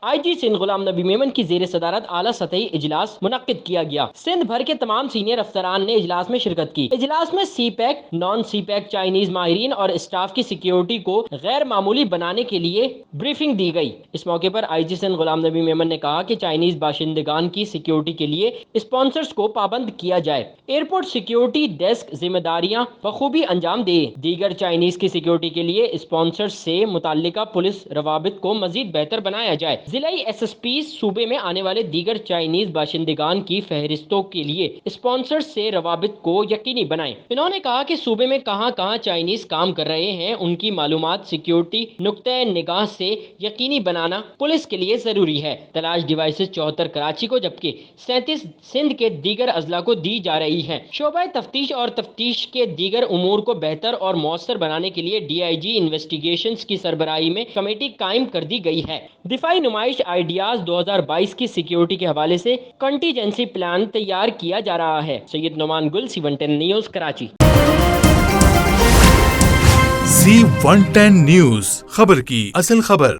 IG Sindh Ghulam نبی میمن کی زیر صدارت اعلیٰ سطحی اجلاس منعقد کیا گیا۔ سندھ بھر کے تمام سینئر افسران نے اجلاس میں شرکت کی۔ اجلاس میں سی پیک، نان سی پیک چائنیز ماہرین اور اسٹاف کی سیکیورٹی کو غیر معمولی بنانے کے لیے بریفنگ دی گئی۔ اس موقع پر IG سندھ غلام نبی میمن نے کہا کہ چائنیز باشندگان کی سیکیورٹی کے لیے اسپانسرز کو پابند کیا جائے۔ ایئرپورٹ سیکیورٹی ڈیسک ذمہ داریاں بخوبی انجام دے۔ دیگر چائنیز کی سیکیورٹی کے لیے اسپانسرز سے متعلقہ پولیس روابط کو مزید بہتر بنایا جائے۔ ضلعی SSPs صوبے میں آنے والے دیگر چائنیز باشندگان کی فہرستوں کے لیے اسپانسرز سے روابط کو یقینی بنائیں۔ انہوں نے کہا کہ صوبے میں کہاں کہاں چائنیز کام کر رہے ہیں، ان کی معلومات سیکیورٹی نقطۂ نگاہ سے یقینی بنانا پولیس کے لیے ضروری ہے۔ تلاش ڈیوائسز 74 کراچی کو جبکہ 37 سندھ کے دیگر اضلاع کو دی جا رہی ہیں۔ شعبہ تفتیش اور تفتیش کے دیگر امور کو بہتر اور مؤثر بنانے کے لیے DIG انویسٹیگیشنز کی سربراہی میں کمیٹی قائم کر دی گئی ہے۔ دفاعی نمائش آئیڈیاز 2022 کی سیکیورٹی کے حوالے سے کنٹیجنسی پلان تیار کیا جا رہا ہے۔ سید نعمان گل، C110 news, Karachi. C110 news, خبر کی اصل خبر۔